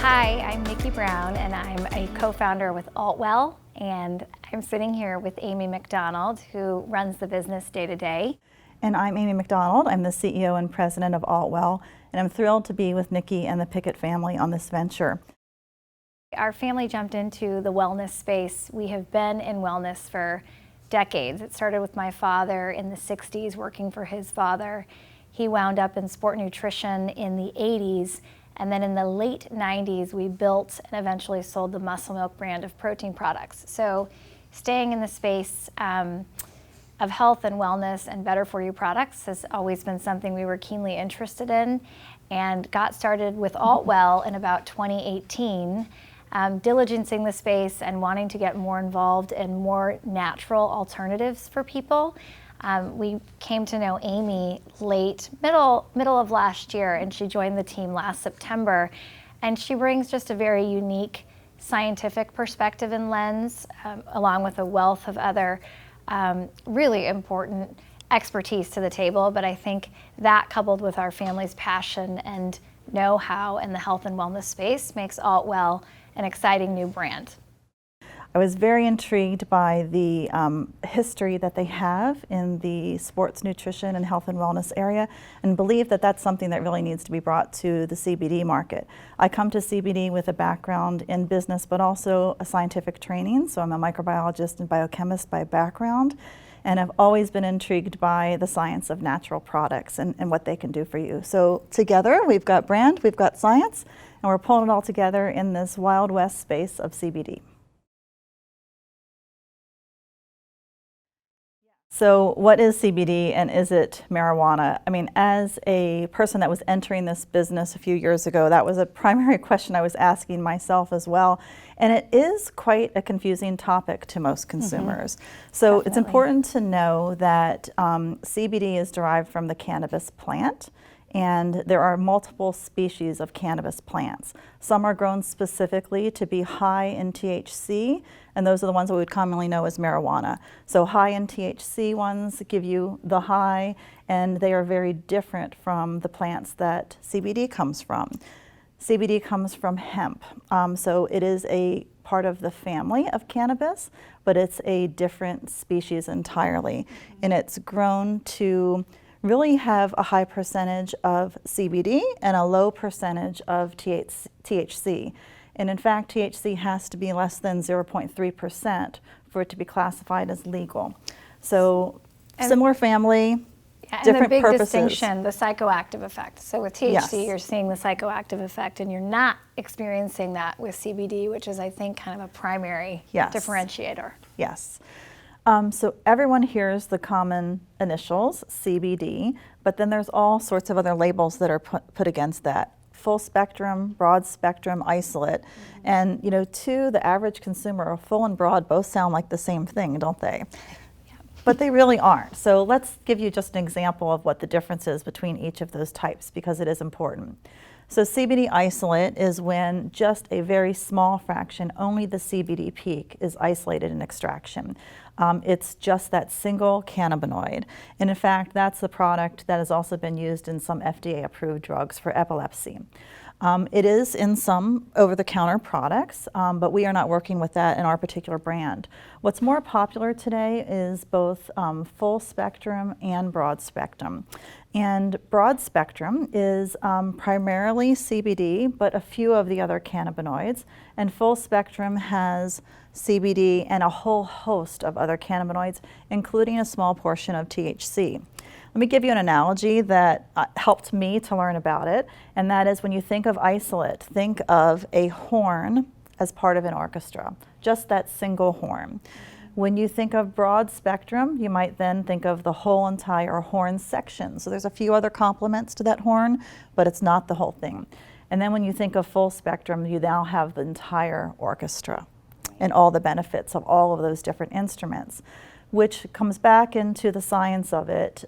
Hi, I'm Nikki Brown, and I'm a co-founder with Altwell, and I'm sitting here with Amy McDonald, who runs the business day to day. And I'm Amy McDonald. I'm the CEO and president of Altwell, and I'm thrilled to be with Nikki and the Pickett family on this venture. Our family jumped into the wellness space. We have been in wellness for decades. It started with my father in the 60s, working for his father. He wound up in sport nutrition in the 80s, and then in the late 90s, we built and eventually sold the Muscle Milk brand of protein products. So staying in the space of health and wellness and better for you products has always been something we were keenly interested in, and got started with Altwell in about 2018, diligencing the space and wanting to get more involved in more natural alternatives for people. We came to know Amy middle of last year, and she joined the team last September. And she brings just a very unique scientific perspective and lens, along with a wealth of other really important expertise to the table. But I think that, coupled with our family's passion and know-how in the health and wellness space, makes Altwell an exciting new brand. I was very intrigued by the history that they have in the sports nutrition and health and wellness area, and believe that that's something that really needs to be brought to the CBD market. I come to CBD with a background in business, but also a scientific training, so I'm a microbiologist and biochemist by background, and I've always been intrigued by the science of natural products and what they can do for you. So together, we've got brand, we've got science, and we're pulling it all together in this Wild West space of CBD. So what is CBD, and is it marijuana? I mean, as a person that was entering this business a few years ago, that was a primary question I was asking myself as well. And it is quite a confusing topic to most consumers. So Definitely. It's important to know that CBD is derived from the cannabis plant. And there are multiple species of cannabis plants. Some are grown specifically to be high in THC, and those are the ones that we would commonly know as marijuana. So high in THC ones give you the high, and they are very different from the plants that CBD comes from. CBD comes from hemp, so it is a part of the family of cannabis, but it's a different species entirely, and it's grown to really have a high percentage of CBD and a low percentage of THC. And in fact, THC has to be less than 0.3% for it to be classified as legal. So similar family, different and the big purposes. distinction, the psychoactive effect. So with THC, Yes. You're seeing the psychoactive effect, and you're not experiencing that with CBD, which is, I think, kind of a primary differentiator. Yes. So everyone hears the common initials, CBD, but then there's all sorts of other labels that are put against that. Full spectrum, broad spectrum, isolate. And to the average consumer, full and broad both sound like the same thing, don't they? But they really aren't. So let's give you just an example of what the difference is between each of those types, because it is important. So CBD isolate is when just a very small fraction, only the CBD peak, is isolated in extraction. It's just that single cannabinoid. And in fact, that's the product that has also been used in some FDA-approved drugs for epilepsy. It is in some over-the-counter products, but we are not working with that in our particular brand. What's more popular today is both full spectrum and broad spectrum. And broad spectrum is primarily CBD, but a few of the other cannabinoids. And full spectrum has CBD and a whole host of other cannabinoids, including a small portion of THC. Let me give you an analogy that helped me to learn about it, and that is when you think of isolate, think of a horn as part of an orchestra, just that single horn. When you think of broad spectrum, you might then think of the whole entire horn section. So there's a few other complements to that horn, but it's not the whole thing. And then when you think of full spectrum, you now have the entire orchestra and all the benefits of all of those different instruments, which comes back into the science of it.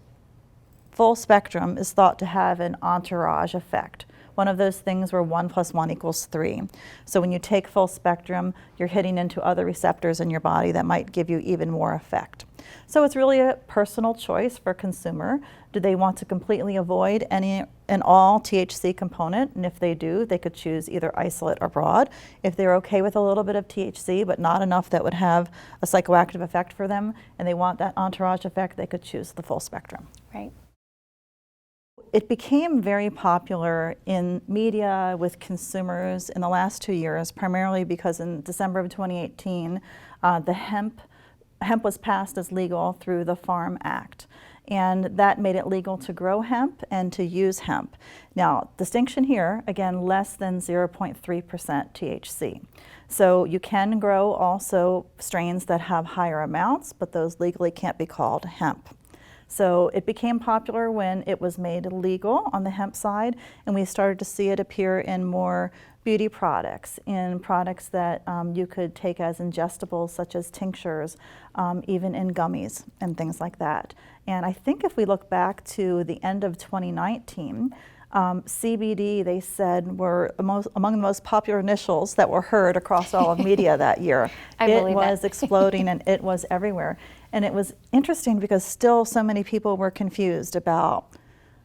Full spectrum is thought to have an entourage effect. One of those things where 1 + 1 = 3. So when you take full spectrum, you're hitting into other receptors in your body that might give you even more effect. So it's really a personal choice for a consumer. Do they want to completely avoid any and all THC component? And if they do, they could choose either isolate or broad. If they're okay with a little bit of THC, but not enough that would have a psychoactive effect for them, and they want that entourage effect, they could choose the full spectrum. Right. It became very popular in media with consumers in the last 2 years, primarily because in December of 2018, the hemp was passed as legal through the Farm Act. And that made it legal to grow hemp and to use hemp. Now, distinction here, again, less than 0.3% THC. So you can grow also strains that have higher amounts, but those legally can't be called hemp. So it became popular when it was made legal on the hemp side, and we started to see it appear in more beauty products, in products that you could take as ingestibles, such as tinctures, even in gummies and things like that. And I think if we look back to the end of 2019, CBD, they said, were among the most popular initials that were heard across all of media that year. It was exploding and it was everywhere. And it was interesting because still so many people were confused about,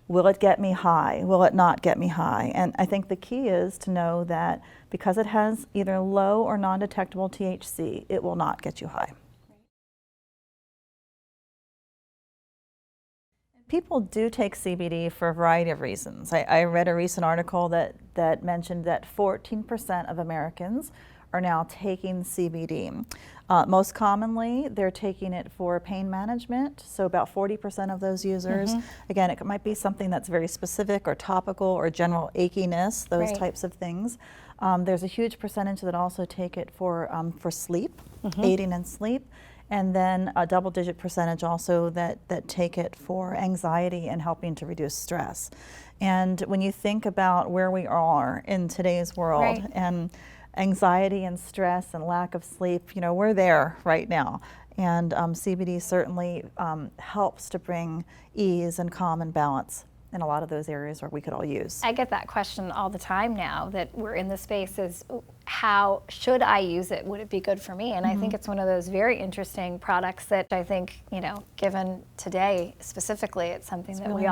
will it get me high? Will it not get me high? And I think the key is to know that because it has either low or non-detectable THC, it will not get you high. People do take CBD for a variety of reasons. I read a recent article that mentioned that 14% of Americans are now taking CBD. Most commonly, they're taking it for pain management, so about 40% of those users. Again, it might be something that's very specific or topical or general achiness, those types of things. There's a huge percentage that also take it for sleep, aiding in sleep. And then a double-digit percentage also that take it for anxiety and helping to reduce stress. And when you think about where we are in today's world and anxiety and stress and lack of sleep, you know, we're there right now. And CBD certainly helps to bring ease and calm and balance in a lot of those areas where we could all use. I get that question all the time now that we're in the space is, how should I use it? Would it be good for me? And I think it's one of those very interesting products that I think, you know, given today specifically, it's something that we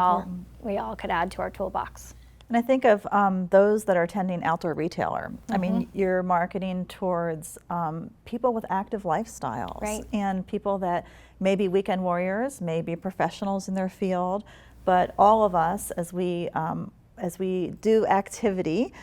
all could add to our toolbox. And I think of those that are attending outdoor retailer. I mean, you're marketing towards people with active lifestyles and people that may be weekend warriors, may be professionals in their field, but all of us, as we do activity,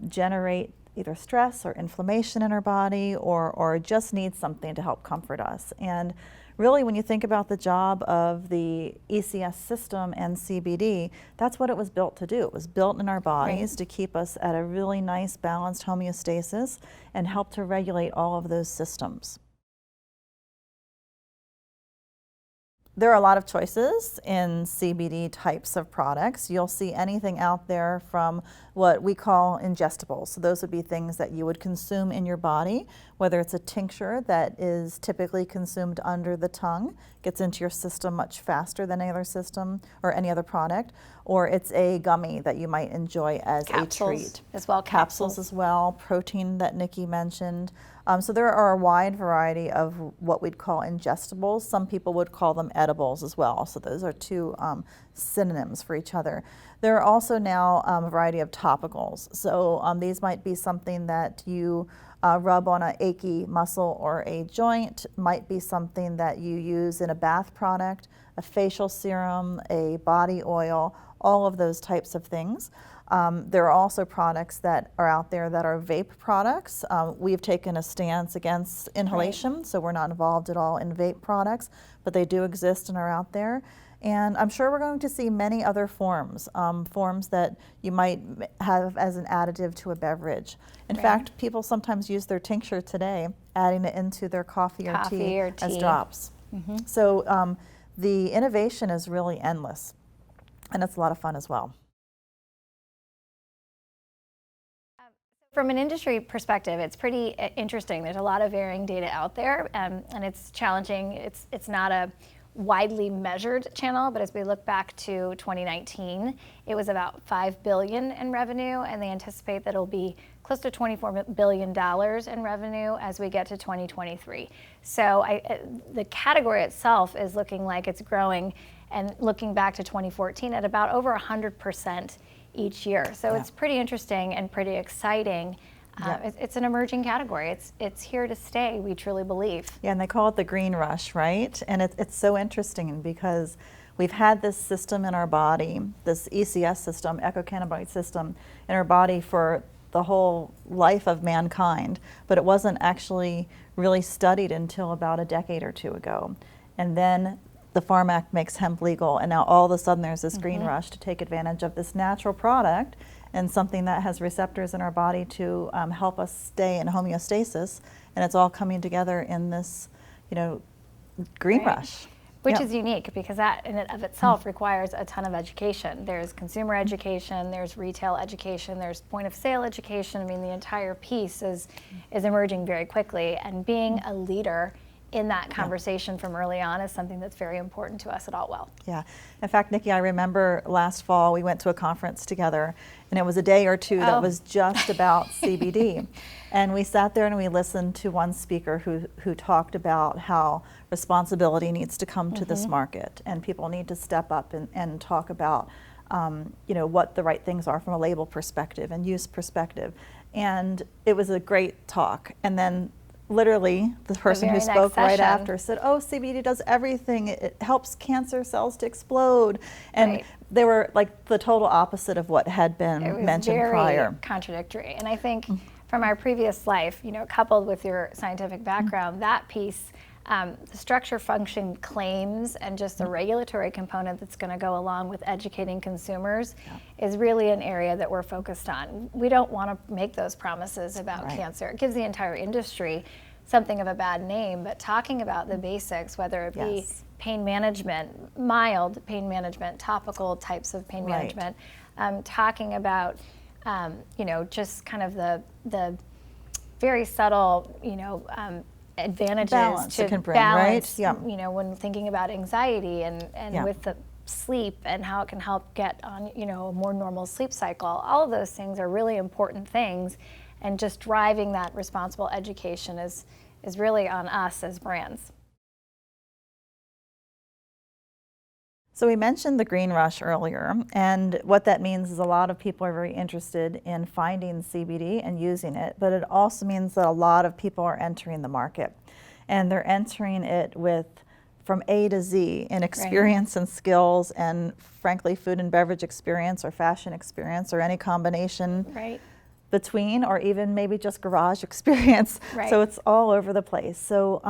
generate either stress or inflammation in our body or just need something to help comfort us. And really, when you think about the job of the ECS system and CBD, that's what it was built to do. It was built in our bodies to keep us at a really nice balanced homeostasis and help to regulate all of those systems. There are a lot of choices in CBD types of products. You'll see anything out there from what we call ingestibles. So those would be things that you would consume in your body, whether it's a tincture that is typically consumed under the tongue, gets into your system much faster than any other system or any other product, or it's a gummy that you might enjoy as a treat. As well, capsules as well, protein that Nikki mentioned. So there are a wide variety of what we'd call ingestibles. Some people would call them edibles as well. So those are two synonyms for each other. There are also now a variety of topicals. So these might be something that you rub on an achy muscle or a joint, might be something that you use in a bath product, a facial serum, a body oil, all of those types of things. There are also products that are out there that are vape products. We've taken a stance against inhalation, so we're not involved at all in vape products, but they do exist and are out there. And I'm sure we're going to see many other forms, forms that you might have as an additive to a beverage. In fact, people sometimes use their tincture today, adding it into their coffee or tea as drops. So the innovation is really endless, and it's a lot of fun as well. From an industry perspective, it's pretty interesting. There's a lot of varying data out there, and it's challenging. It's not a widely measured channel, but as we look back to 2019, it was about $5 billion in revenue, and they anticipate that it'll be close to $24 billion in revenue as we get to 2023. So the category itself is looking like it's growing, and looking back to 2014 at about over 100% each year. So it's pretty interesting and pretty exciting. It's an emerging category. It's here to stay, we truly believe. Yeah, and they call it the green rush, right? And it's so interesting because we've had this system in our body, this ECS system, ecocannabinoid system, in our body for the whole life of mankind, but it wasn't actually really studied until about a decade or two ago. And then the Farm Act makes hemp legal, and now all of a sudden there's this green rush to take advantage of this natural product and something that has receptors in our body to help us stay in homeostasis, and it's all coming together in this, green rush. Which is unique because that in and of itself requires a ton of education. There's consumer education, there's retail education, there's point of sale education. I mean, the entire piece is emerging very quickly, and being a leader in that conversation from early on is something that's very important to us at Altwell. Yeah. In fact, Nikki, I remember last fall we went to a conference together, and it was a day or two that was just about CBD. And we sat there and we listened to one speaker who talked about how responsibility needs to come to this market, and people need to step up and talk about what the right things are from a label perspective and use perspective. And it was a great talk. And then literally the person who spoke right after said, CBD does everything. It helps cancer cells to explode. And they were like the total opposite of what had been mentioned prior. Very contradictory. And I think from our previous life, coupled with your scientific background, that piece, the structure function claims and just the regulatory component that's going to go along with educating consumers is really an area that we're focused on. We don't want to make those promises about cancer. It gives the entire industry something of a bad name, but talking about the basics, whether it be pain management, mild pain management, topical types of pain management, talking about just kind of the very subtle advantages balance to it can bring, balance, right? when thinking about anxiety and with the sleep and how it can help get on, a more normal sleep cycle. All of those things are really important things, and just driving that responsible education is really on us as brands. So we mentioned the green rush earlier, and what that means is a lot of people are very interested in finding CBD and using it, but it also means that a lot of people are entering the market, and they're entering it with from A to Z in experience and skills, and frankly food and beverage experience or fashion experience or any combination between, or even maybe just garage experience. So it's all over the place. So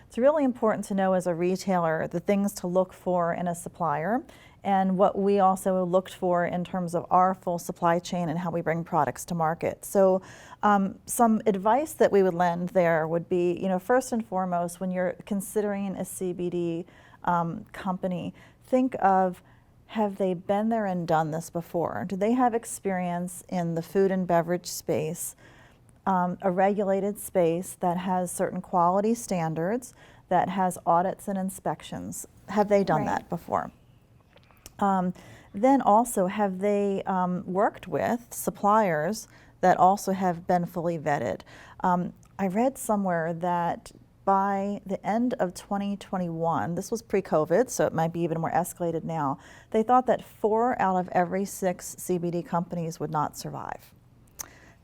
it's really important to know as a retailer the things to look for in a supplier, and what we also looked for in terms of our full supply chain and how we bring products to market. So some advice that we would lend there would be, first and foremost, when you're considering a CBD company, think of, have they been there and done this before? Do they have experience in the food and beverage space, a regulated space that has certain quality standards, that has audits and inspections? Have they done that before? Then also, have they worked with suppliers that also have been fully vetted? I read somewhere that by the end of 2021, this was pre-COVID, so it might be even more escalated now, they thought that 4 out of every 6 CBD companies would not survive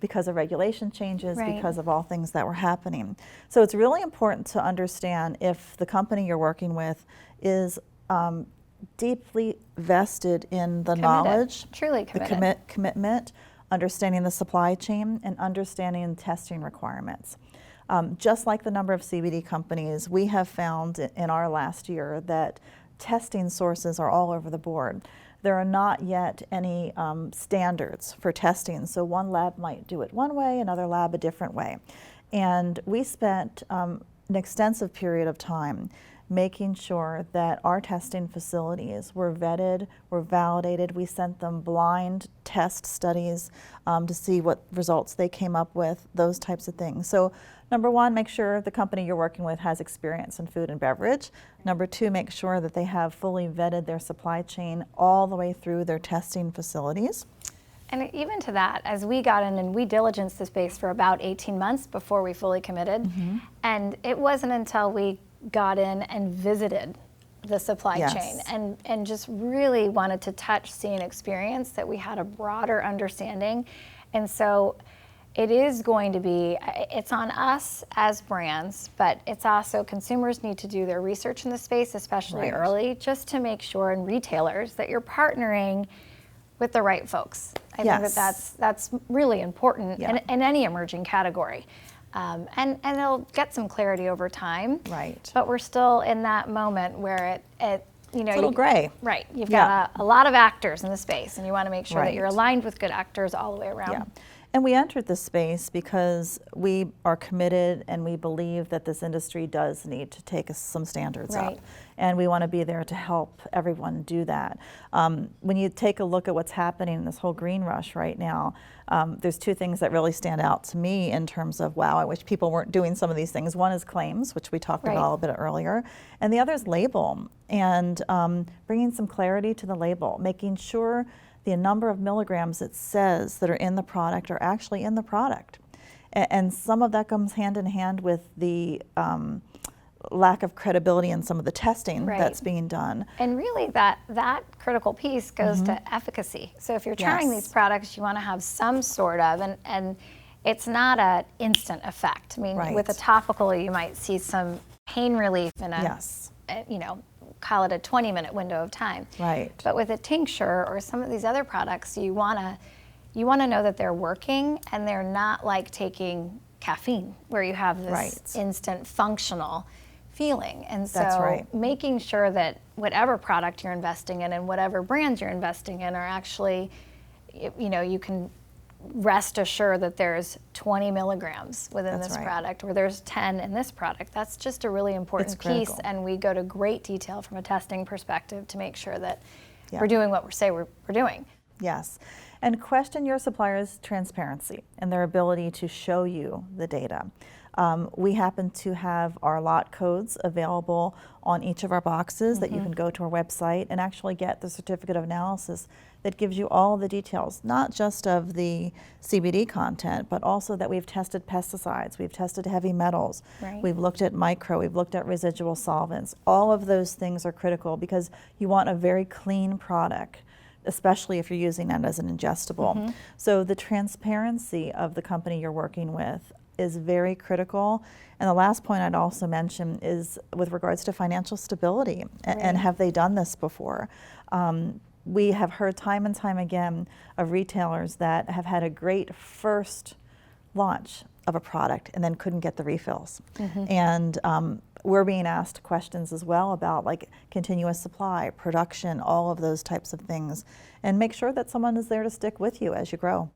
because of regulation changes, because of all things that were happening. So it's really important to understand if the company you're working with is deeply vested in the knowledge, truly committed. The commitment, understanding the supply chain, and understanding testing requirements. Just like the number of CBD companies, we have found in our last year that testing sources are all over the board. There are not yet any standards for testing, so one lab might do it one way, another lab a different way. And we spent an extensive period of time making sure that our testing facilities were vetted, were validated. We sent them blind test studies to see what results they came up with, those types of things. So number one, make sure the company you're working with has experience in food and beverage. Number two, make sure that they have fully vetted their supply chain all the way through their testing facilities. And even to that, as we got in and we diligenced the space for about 18 months before we fully committed. And it wasn't until we got in and visited the supply chain and just really wanted to touch, see, and experience that we had a broader understanding. And so it is going to be, it's on us as brands, but it's also consumers need to do their research in the space, especially early, just to make sure, and retailers, that you're partnering with the right folks. I think that that's really important in any emerging category. And they'll get some clarity over time. Right. But we're still in that moment where it you know, it's a little gray. Right. You've got a lot of actors in the space, and you want to make sure that you're aligned with good actors all the way around. Yeah. And we entered this space because we are committed and we believe that this industry does need to take some standards up. And we want to be there to help everyone do that. When you take a look at what's happening in this whole green rush right now, there's two things that really stand out to me in terms of, wow, I wish people weren't doing some of these things. One is claims, which we talked about a little bit earlier, and the other is label, and bringing some clarity to the label, making sure the number of milligrams it says that are in the product are actually in the product. And some of that comes hand in hand with the lack of credibility in some of the testing that's being done. And really that critical piece goes to efficacy. So if you're trying these products, you want to have some sort of, and it's not an instant effect. I mean, with a topical, you might see some pain relief in a, you know, call it a 20-minute window of time. But with a tincture or some of these other products, you want to know that they're working and they're not like taking caffeine, where you have this instant functional feeling. And so making sure that whatever product you're investing in and whatever brands you're investing in are actually, you know, you can rest assured that there's 20 milligrams within this product, or there's 10 in this product. That's just a really important piece, and we go to great detail from a testing perspective to make sure that we're doing what we say we're doing. Yes, and question your supplier's transparency and their ability to show you the data. We happen to have our lot codes available on each of our boxes that you can go to our website and actually get the certificate of analysis that gives you all the details, not just of the CBD content, but also that we've tested pesticides, we've tested heavy metals, we've looked at micro, we've looked at residual solvents. All of those things are critical because you want a very clean product, especially if you're using it as an ingestible. So the transparency of the company you're working with is very critical. And the last point I'd also mention is with regards to financial stability, and have they done this before? We have heard time and time again of retailers that have had a great first launch of a product and then couldn't get the refills. And we're being asked questions as well about like continuous supply, production, all of those types of things, and make sure that someone is there to stick with you as you grow.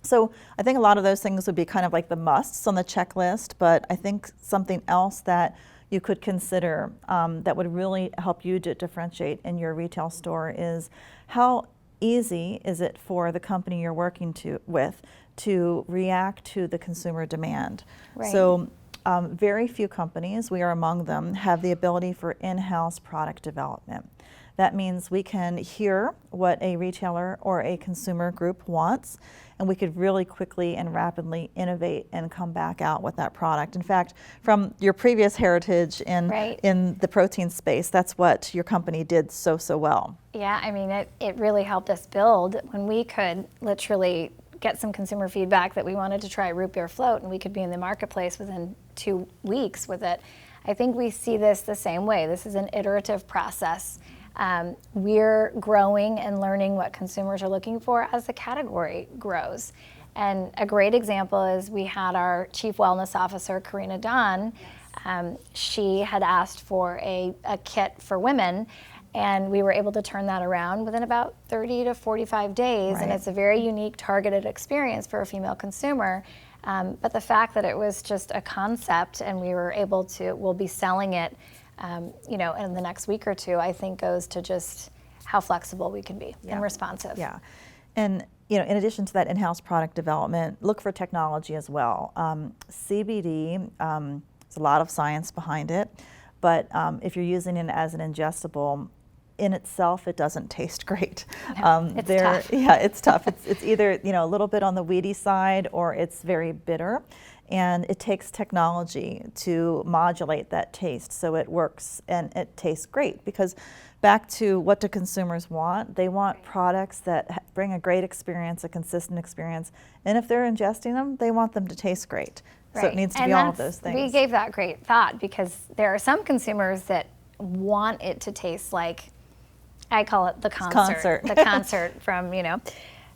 So I think a lot of those things would be kind of like the musts on the checklist, but I think something else that you could consider that would really help you to differentiate in your retail store is how easy is it for the company you're working with to react to the consumer demand. So very few companies, we are among them, have the ability for in-house product development. That means we can hear what a retailer or a consumer group wants, and we could really quickly and rapidly innovate and come back out with that product. In fact, from your previous heritage in the protein space, that's what your company did so well. Yeah, I mean, it really helped us build when we could literally get some consumer feedback that we wanted to try root beer float, and we could be in the marketplace within 2 weeks with it. I think we see this the same way. This is an iterative process. We're growing and learning what consumers are looking for as the category grows. And a great example is we had our Chief Wellness Officer, Karina Don. She had asked for a kit for women, and we were able to turn that around within about 30 to 45 days. And it's a very unique, targeted experience for a female consumer. But the fact that it was just a concept and we were able to, we'll be selling it you know, in the next week or two, I think goes to just how flexible we can be and responsive. And you know, in addition to that in-house product development, look for technology as well. CBD, there's a lot of science behind it, but if you're using it as an ingestible, in itself, it doesn't taste great. It's tough. Yeah, it's tough. It's either, you know, a little bit on the weedy side or it's very bitter. And it takes technology to modulate that taste so it works and it tastes great. Because back to what do consumers want? They want products that bring a great experience, a consistent experience. And if they're ingesting them, they want them to taste great. So it needs to be all of those things. We gave that great thought because there are some consumers that want it to taste like, I call it the concert. The concert from, you know,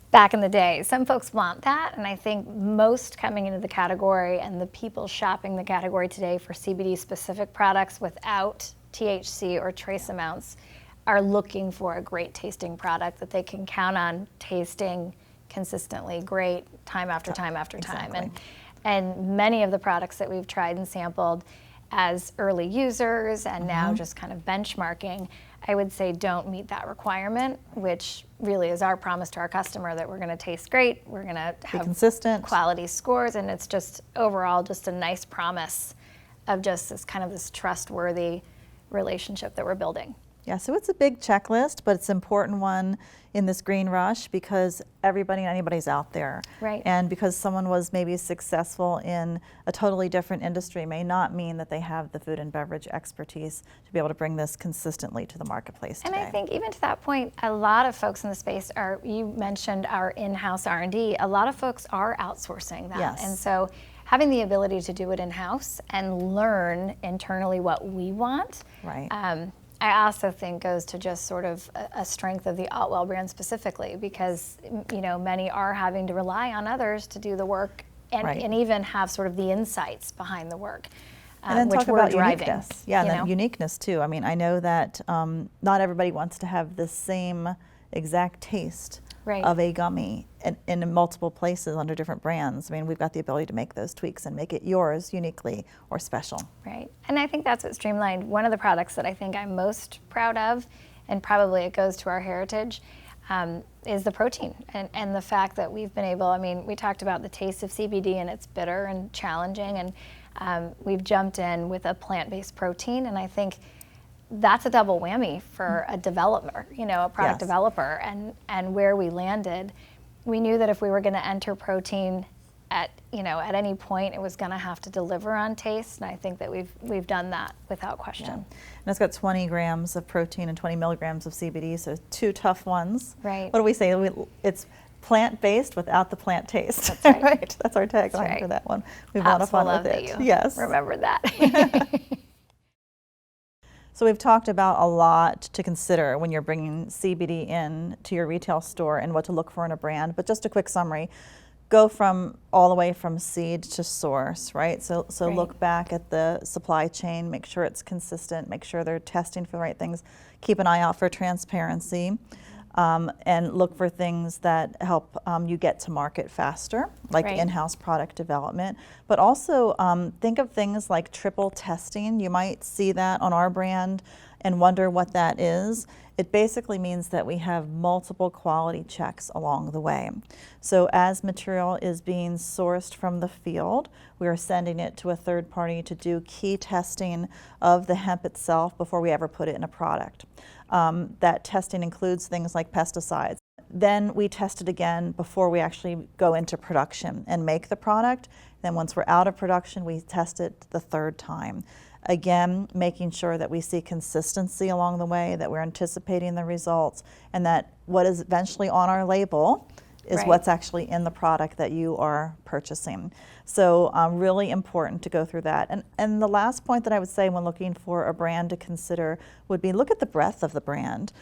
back in the day. Some folks want that, and I think most coming into the category and the people shopping the category today for CBD specific products without THC or trace amounts are looking for a great tasting product that they can count on tasting consistently great time after time after time. And many of the products that we've tried and sampled as early users and now just kind of benchmarking, I would say don't meet that requirement, which really is our promise to our customer that we're going to taste great, we're going to have consistent quality scores, and it's just overall just a nice promise of just this kind of this trustworthy relationship that we're building. Yeah, so it's a big checklist, but it's an important one in this green rush because everybody and anybody's out there. Right. And because someone was maybe successful in a totally different industry may not mean that they have the food and beverage expertise to be able to bring this consistently to the marketplace today. And I think even to that point, a lot of folks in the space are, you mentioned our in-house R&D, a lot of folks are outsourcing that. Yes. And so having the ability to do it in-house and learn internally what we want, right. I also think goes to just sort of a strength of the Altwell brand specifically because, you know, many are having to rely on others to do the work and even have sort of the insights behind the work. And then which talk we're about driving, uniqueness. Yeah, and then uniqueness too. I mean, I know that not everybody wants to have the same exact taste of a gummy in multiple places under different brands. I mean, we've got the ability to make those tweaks and make it yours uniquely or special. Right, and I think that's what Streamlined, one of the products that I think I'm most proud of, and probably it goes to our heritage, is the protein and the fact that we've been able, I mean, we talked about the taste of CBD and it's bitter and challenging, and we've jumped in with a plant-based protein, and I think that's a double whammy for a developer, you know, a product developer, and where we landed, we knew that if we were going to enter protein at, you know, at any point, it was going to have to deliver on taste, and I think that we've done that without question. Yeah. And it's got 20 grams of protein and 20 milligrams of CBD, so two tough ones. Right. What do we say? It's plant-based without the plant taste. That's right. Right. That's our tagline for that one. We've had a lot of fun with it. Yes. Remember that. So we've talked about a lot to consider when you're bringing CBD in to your retail store and what to look for in a brand, but just a quick summary. Go from all the way from seed to source, right? So look back at the supply chain, make sure it's consistent, make sure they're testing for the right things, keep an eye out for transparency, and look for things that help you get to market faster, like in-house product development. But also think of things like triple testing. You might see that on our brand and wonder what that is. It basically means that we have multiple quality checks along the way. So as material is being sourced from the field, we are sending it to a third party to do key testing of the hemp itself before we ever put it in a product. That testing includes things like pesticides. Then we test it again before we actually go into production and make the product. Then once we're out of production, we test it the third time. Again, making sure that we see consistency along the way, that we're anticipating the results, and that what is eventually on our label is what's actually in the product that you are purchasing. So really important to go through that. And the last point that I would say when looking for a brand to consider would be look at the breadth of the brand.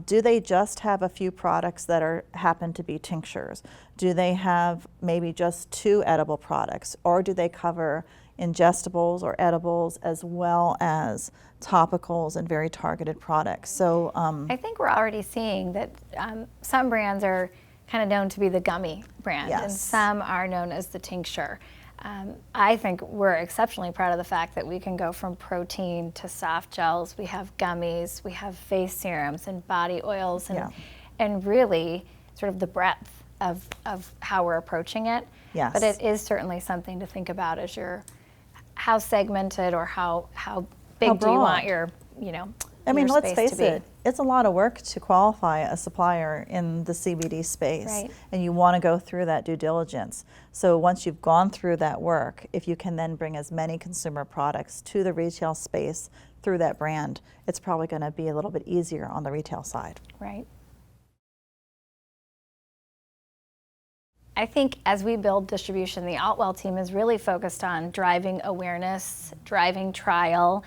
Do they just have a few products that happen to be tinctures? Do they have maybe just 2 edible products? Or do they cover ingestibles or edibles as well as topicals and very targeted products? So I think we're already seeing that some brands are kind of known to be the gummy brand, and some are known as the tincture. I think we're exceptionally proud of the fact that we can go from protein to soft gels. We have gummies, we have face serums and body oils, and really sort of the breadth of how we're approaching it. Yes. But it is certainly something to think about as how segmented or how big do you want your, you know, I mean, your let's space face to be. it, it's a lot of work to qualify a supplier in the CBD space. Right. And you want to go through that due diligence. So once you've gone through that work, if you can then bring as many consumer products to the retail space through that brand, it's probably going to be a little bit easier on the retail side. Right. I think as we build distribution, the Altwell team is really focused on driving awareness, driving trial.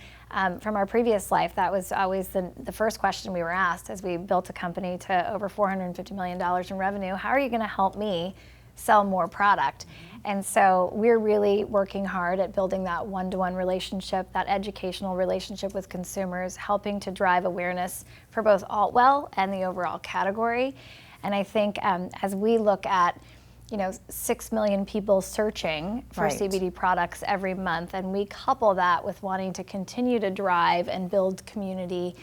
From our previous life, that was always the first question we were asked as we built a company to over $450 million in revenue. How are you going to help me sell more product? And so we're really working hard at building that one-to-one relationship, that educational relationship with consumers, helping to drive awareness for both Altwell and the overall category. And I think as we look at 6 million people searching for Right. CBD products every month, and we couple that with wanting to continue to drive and build community,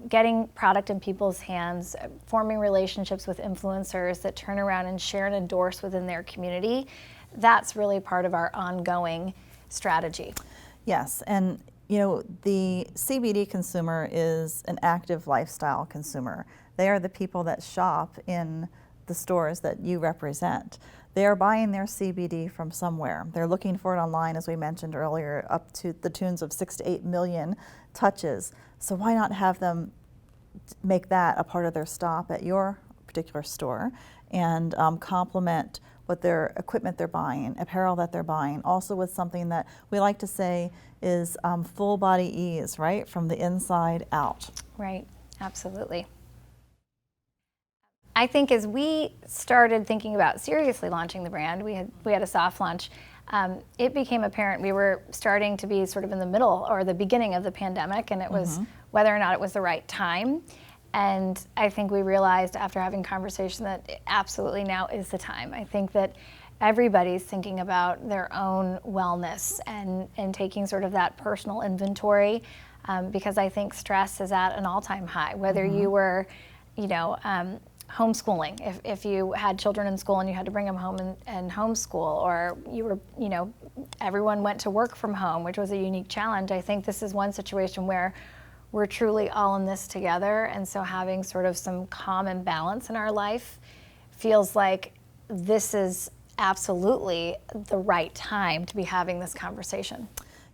getting product in people's hands, forming relationships with influencers that turn around and share and endorse within their community. That's really part of our ongoing strategy. Yes, and the CBD consumer is an active lifestyle consumer. They are the people that shop in the stores that you represent. They are buying their CBD from somewhere. They're looking for it online, as we mentioned earlier, up to the tunes of 6 to 8 million touches. So why not have them make that a part of their stop at your particular store and complement what their equipment they're buying, apparel that they're buying, also with something that we like to say is full body ease, right, from the inside out. Right, absolutely. I think as we started thinking about seriously launching the brand, we had a soft launch. It became apparent we were starting to be sort of in the middle or the beginning of the pandemic, and it was whether or not it was the right time. And I think we realized after having conversation that absolutely now is the time. I think that everybody's thinking about their own wellness and taking sort of that personal inventory, because I think stress is at an all-time high. Whether you were, homeschooling, if you had children in school and you had to bring them home and homeschool, or you were, everyone went to work from home, which was a unique challenge. I think this is one situation where we're truly all in this together, and so having sort of some calm and balance in our life feels like this is absolutely the right time to be having this conversation.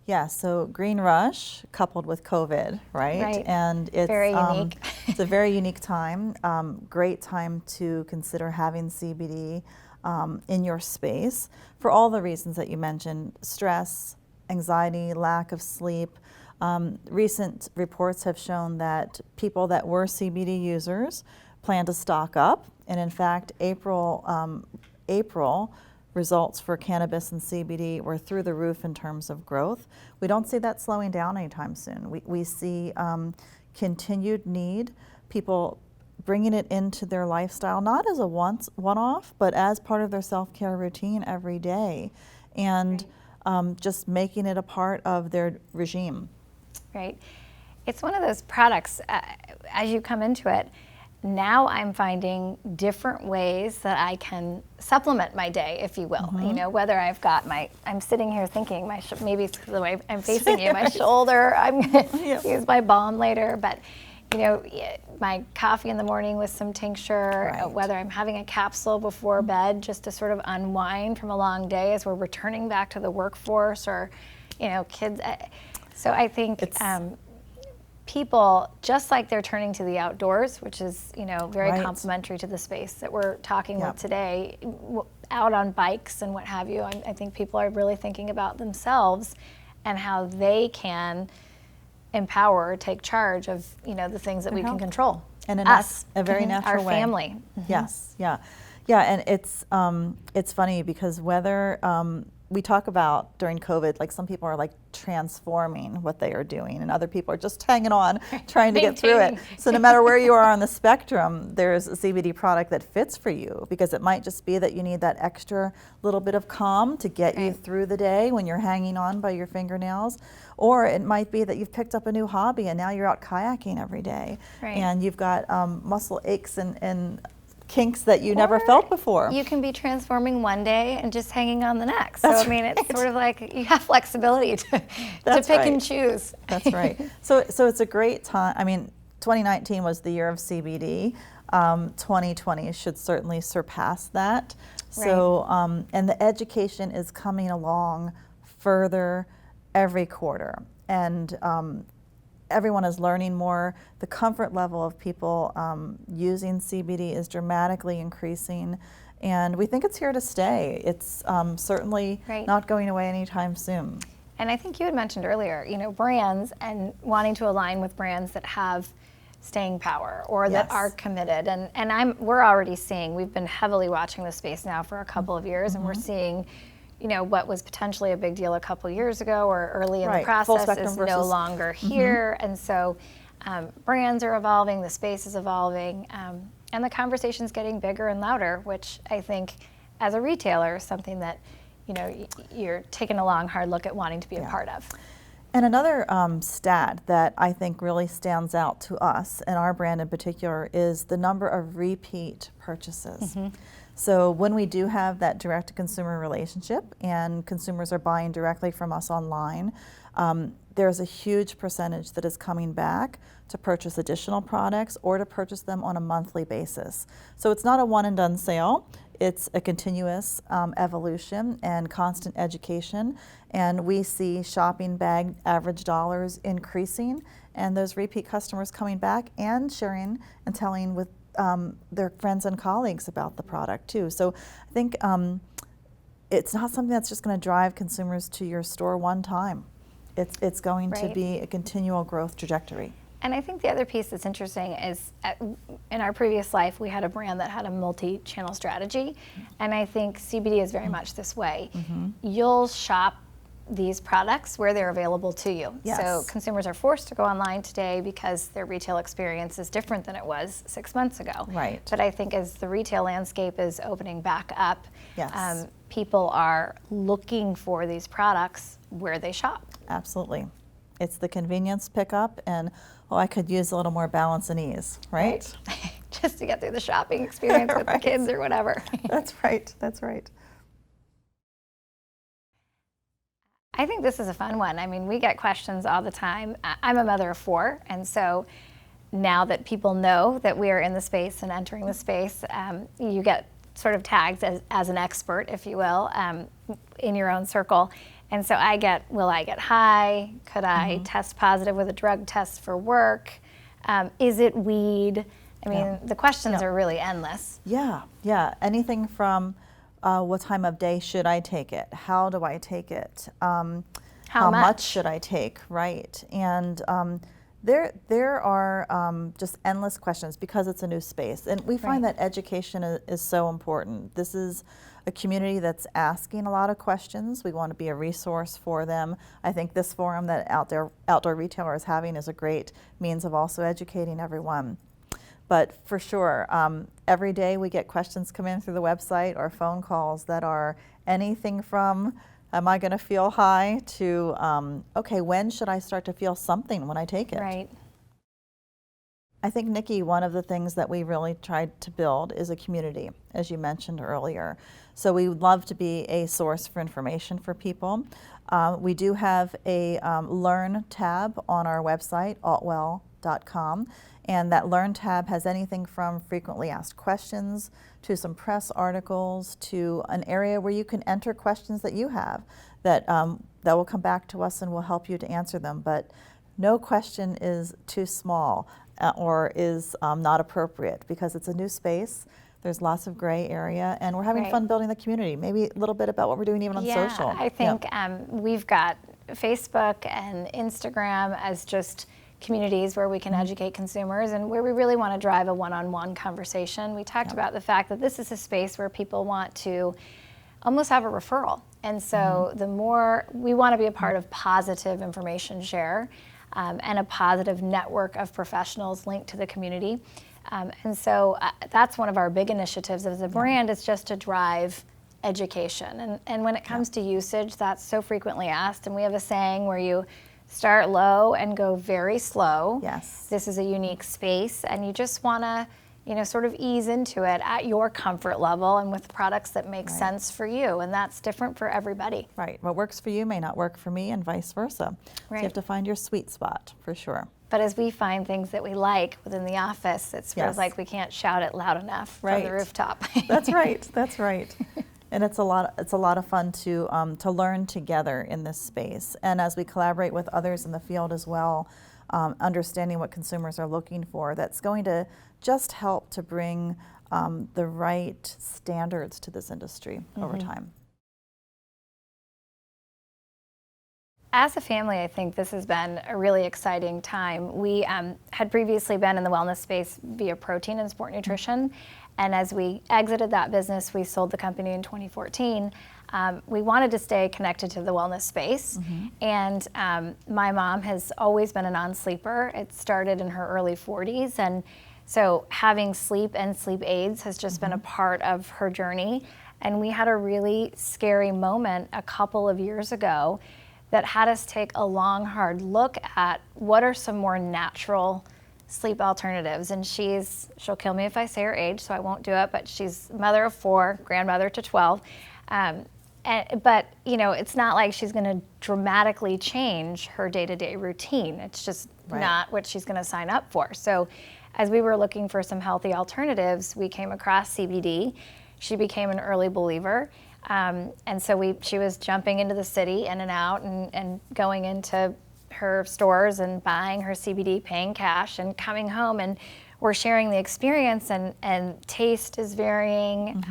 Yeah, so Green Rush coupled with COVID, right? Right. And it's Very unique. It's a very unique time. Great time to consider having CBD in your space for all the reasons that you mentioned: stress, anxiety, lack of sleep. Recent reports have shown that people that were CBD users plan to stock up, and in fact, April results for cannabis and CBD were through the roof in terms of growth. We don't see that slowing down anytime soon. We see continued need, people bringing it into their lifestyle, not as a one-off, but as part of their self-care routine every day, and just making it a part of their regime. Right. It's one of those products, as you come into it, now I'm finding different ways that I can supplement my day, if you will. Whether I've got I'm sitting here thinking, maybe it's the way I'm facing you, my shoulder, I'm going to use my balm later, but my coffee in the morning with some tincture, Right. Whether I'm having a capsule before bed just to sort of unwind from a long day as we're returning back to the workforce, or, kids. So I think people, just like they're turning to the outdoors, which is, very Right. complementary to the space that we're talking Yep. with today, out on bikes and what have you, I think people are really thinking about themselves and how they can empower or take charge of, the things that we can control. And Us, a very natural our way. family. Yes, yeah. And it's funny because whether we talk about during COVID, like some people are like transforming what they are doing, and other people are just hanging on, trying to get through it. So no matter where you are on the spectrum, there's a CBD product that fits for you, because it might just be that you need that extra little bit of calm to get you through the day when you're hanging on by your fingernails. Or it might be that you've picked up a new hobby and now you're out kayaking every day, and you've got muscle aches and kinks that you never felt before. You can be transforming one day and just hanging on the next. So I mean, it's sort of like you have flexibility to pick and choose. That's right. So it's a great time. I mean, 2019 was the year of CBD. 2020 should certainly surpass that. So, and the education is coming along further every quarter. And everyone is learning more. The comfort level of people using CBD is dramatically increasing. And we think it's here to stay. It's certainly not going away anytime soon. And I think you had mentioned earlier, you know, brands and wanting to align with brands that have staying power or that are committed. And we're already seeing, we've been heavily watching this space now for a couple of years, and we're seeing, you know, what was potentially a big deal a couple years ago or early in the process is no longer here. And so brands are evolving, the space is evolving, and the conversation's getting bigger and louder, which I think as a retailer is something that, you know, you're taking a long, hard look at wanting to be a part of. And another stat that I think really stands out to us, and our brand in particular, is the number of repeat purchases. So when we do have that direct-to-consumer relationship and consumers are buying directly from us online, there's a huge percentage that is coming back to purchase additional products or to purchase them on a monthly basis. So it's not a one-and-done sale. It's a continuous evolution and constant education, and we see shopping bag average dollars increasing, and those repeat customers coming back and sharing and telling with their friends and colleagues about the product too. So I think it's not something that's just going to drive consumers to your store one time. It's going to be a continual growth trajectory. And I think the other piece that's interesting is in our previous life, we had a brand that had a multi-channel strategy. And I think CBD is very much this way. You'll shop these products where they're available to you. So consumers are forced to go online today because their retail experience is different than it was 6 months ago. But I think as the retail landscape is opening back up, people are looking for these products where they shop. Absolutely. It's the convenience pickup and, oh, I could use a little more balance and ease, right? Just to get through the shopping experience with the kids or whatever. That's right, that's right. I think this is a fun one. I mean, we get questions all the time. I'm a mother of 4, and so now that people know that we are in the space and entering the space, you get sort of tagged as an expert, if you will, in your own circle. And so I get, will I get high? Could I test positive with a drug test for work? Is it weed? I mean, the questions are really endless. Anything from what time of day should I take it? How do I take it? How much should I take, right? And there are just endless questions because it's a new space. And we find that education is so important. This is a community that's asking a lot of questions. We want to be a resource for them. I think this forum that Outdoor Retailer is having is a great means of also educating everyone. But for sure, every day we get questions come in through the website or phone calls that are anything from, am I going to feel high, to, okay, when should I start to feel something when I take it? I think, Nikki, one of the things that we really tried to build is a community, as you mentioned earlier. So we would love to be a source for information for people. We do have a Learn tab on our website, altwell.com. And that Learn tab has anything from frequently asked questions to some press articles to an area where you can enter questions that you have that will come back to us and will help you to answer them. But no question is too small or is not appropriate because it's a new space. There's lots of gray area, and we're having fun building the community. Maybe a little bit about what we're doing even on social. I think we've got Facebook and Instagram as just communities where we can educate consumers and where we really want to drive a one-on-one conversation. We talked about the fact that this is a space where people want to almost have a referral. And so the more we want to be a part of positive information share and a positive network of professionals linked to the community. And so that's one of our big initiatives as a brand, is just to drive education. And when it comes to usage, that's so frequently asked. And we have a saying where you start low and go very slow. This is a unique space, and you just want to, sort of ease into it at your comfort level and with products that make sense for you, and that's different for everybody. What works for you may not work for me, and vice versa. So you have to find your sweet spot, for sure. But as we find things that we like within the office, it's sort of Yes. like we can't shout it loud enough from Right. the rooftop. That's right. That's right. And it's a lot of fun to learn together in this space. And as we collaborate with others in the field as well, understanding what consumers are looking for, that's going to just help to bring the right standards to this industry over time. As a family, I think this has been a really exciting time. We had previously been in the wellness space via protein and sport nutrition. And as we exited that business, we sold the company in 2014. We wanted to stay connected to the wellness space. And my mom has always been a non-sleeper. It started in her early 40s. And so having sleep and sleep aids has just been a part of her journey. And we had a really scary moment a couple of years ago that had us take a long, hard look at what are some more natural sleep alternatives. And she'll kill me if I say her age, so I won't do it, but she's mother of 4, grandmother to 12. But it's not like she's gonna dramatically change her day-to-day routine. It's just not what she's gonna sign up for. So as we were looking for some healthy alternatives, we came across CBD. She became an early believer. And so she was jumping into the city in and out and going into her stores and buying her CBD, paying cash and coming home, and we're sharing the experience, and taste is varying,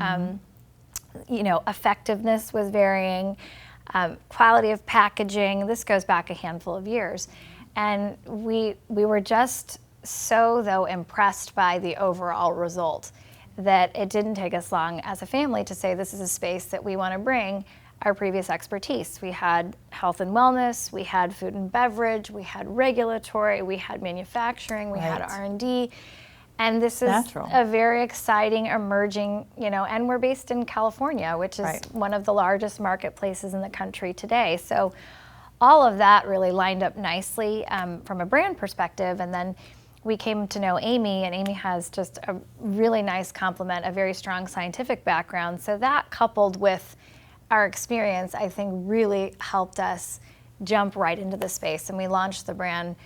effectiveness was varying, quality of packaging. This goes back a handful of years. And we were just so, though, impressed by the overall result that it didn't take us long as a family to say this is a space that we want to bring our previous expertise. We had health and wellness, we had food and beverage, we had regulatory, we had manufacturing, we had R&D. And this is a very exciting, emerging, and we're based in California, which is one of the largest marketplaces in the country today. So all of that really lined up nicely from a brand perspective. And then we came to know Amy, and Amy has just a really nice complement, a very strong scientific background. So that, coupled with our experience, I think really helped us jump right into the space. And we launched the brand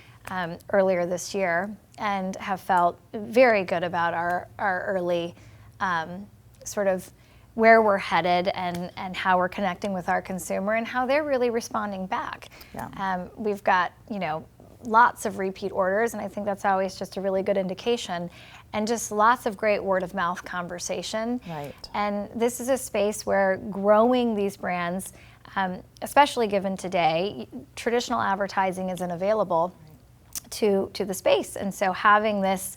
earlier this year and have felt very good about our early sort of where we're headed and how we're connecting with our consumer and how they're really responding back. We've got, lots of repeat orders, and I think that's always just a really good indication, and just lots of great word of mouth conversation. And this is a space where growing these brands, especially given today, traditional advertising isn't available to the space. And so having this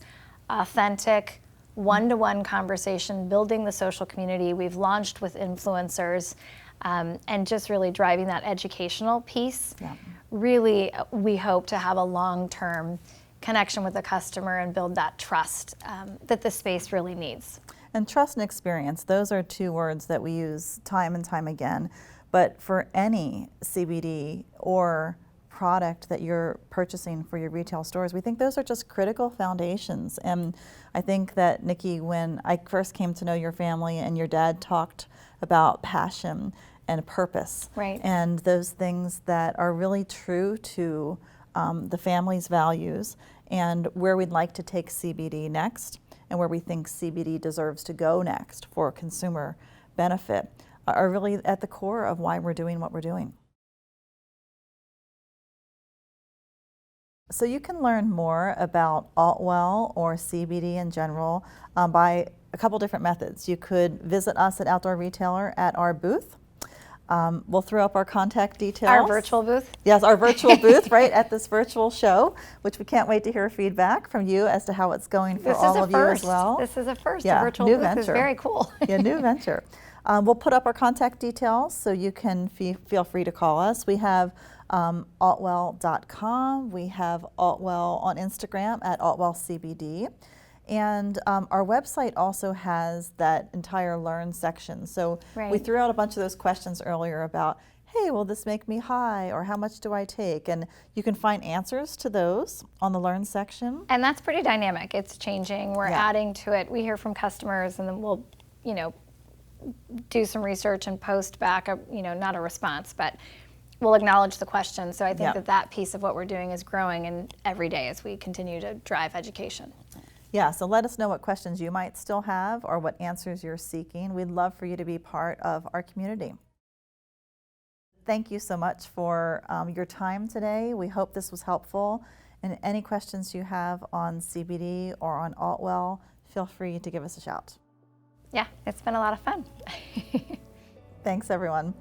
authentic one-to-one conversation, building the social community, we've launched with influencers, and just really driving that educational piece. Really, we hope to have a long-term connection with the customer and build that trust that the space really needs. And trust and experience, those are two words that we use time and time again. But for any CBD or product that you're purchasing for your retail stores, we think those are just critical foundations. And I think that, Nikki, when I first came to know your family and your dad talked about passion and purpose, and those things that are really true to the family's values and where we'd like to take CBD next and where we think CBD deserves to go next for consumer benefit, are really at the core of why we're doing what we're doing. So you can learn more about Altwell or CBD in general by a couple different methods. You could visit us at Outdoor Retailer at our booth. We'll throw up our contact details. Our virtual booth? Yes, our virtual booth, right, at this virtual show, which we can't wait to hear feedback from you as to how it's going for all of you as well. This is a first. A virtual booth is very cool. New venture. We'll put up our contact details so you can feel free to call us. We have altwell.com. We have Altwell on Instagram at altwellcbd. And our website also has that entire Learn section. So we threw out a bunch of those questions earlier about, hey, will this make me high, or how much do I take? And you can find answers to those on the Learn section. And that's pretty dynamic. It's changing. We're adding to it. We hear from customers, and then we'll, do some research and post back, not a response, but will acknowledge the question. So I think Yep. that piece of what we're doing is growing and every day as we continue to drive education. Yeah, so let us know what questions you might still have or what answers you're seeking. We'd love for you to be part of our community. Thank you so much for your time today. We hope this was helpful. And any questions you have on CBD or on Altwell, feel free to give us a shout. Yeah, it's been a lot of fun. Thanks, everyone.